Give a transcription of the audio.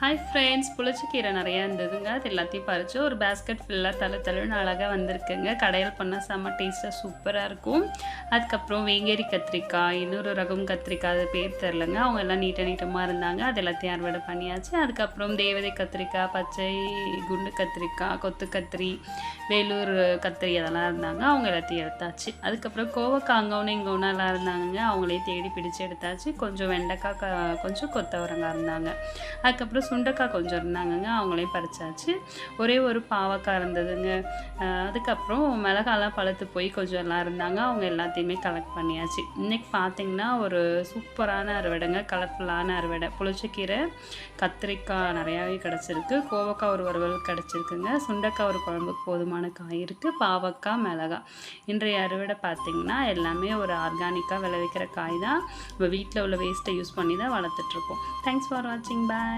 Hi friends, புளிச்சக்கீரை நிறையா இருந்ததுங்க. அது எல்லாத்தையும் பறித்து ஒரு பேஸ்கெட் ஃபுல்லாக தழுன்னு அழகாக வந்திருக்குங்க. கடையில் பண்ணால் செம்ம டேஸ்ட்டாக சூப்பராக இருக்கும். அதுக்கப்புறம் வேங்கேரி கத்திரிக்காய், இன்னொரு ரகம் கத்திரிக்காய், அது பேர் தெரிலங்க. அவங்க எல்லாம் நீட்டமாக இருந்தாங்க. அது எல்லாத்தையும் அறுவடை பண்ணியாச்சு. அதுக்கப்புறம் தேவதை கத்திரிக்காய், பச்சை குண்டு கத்திரிக்காய், கொத்து கத்திரி, வேலூர் கத்திரி அதெல்லாம் இருந்தாங்க. அவங்க எல்லாத்தையும் எடுத்தாச்சு. அதுக்கப்புறம் கோவக்காய் அங்கே ஒன்று இங்கே ஒன்று எல்லாம் இருந்தாங்க. அவங்களே தேடி பிடிச்சு எடுத்தாச்சு. கொஞ்சம் வெண்டைக்காய், கொஞ்சம் கொத்தவரங்காய் இருந்தாங்க. அதுக்கப்புறம் சுண்டைக்காய் கொஞ்சம் இருந்தாங்கங்க. அவங்களையும் பறிச்சாச்சு. ஒரே ஒரு பாவக்காய் இருந்ததுங்க. அதுக்கப்புறம் மிளகாலாம் பழுத்து போய் கொஞ்சம் எல்லாம் இருந்தாங்க. அவங்க எல்லாத்தையுமே கலெக்ட் பண்ணியாச்சு. இன்றைக்கி பார்த்திங்கன்னா ஒரு சூப்பரான அறுவடைங்க, கலர்ஃபுல்லான அறுவடை. புளிச்சக்கீரை, கத்திரிக்காய் நிறையாவே கிடச்சிருக்கு. கோவக்காய் ஒரு வறுவல் கிடச்சிருக்குங்க. சுண்டைக்காய் ஒரு குழம்புக்கு போதுமான காய் இருக்குது. பாவக்காய், மிளகாய். இன்றைய அறுவடை பார்த்திங்கன்னா எல்லாமே ஒரு ஆர்கானிக்காக விளைவிக்கிற காய் தான். நம்ம வீட்டில் உள்ள வேஸ்ட்டை யூஸ் பண்ணி தான் வளர்த்துட்ருக்கோம். தேங்க்ஸ் ஃபார் வாட்சிங். பாய்.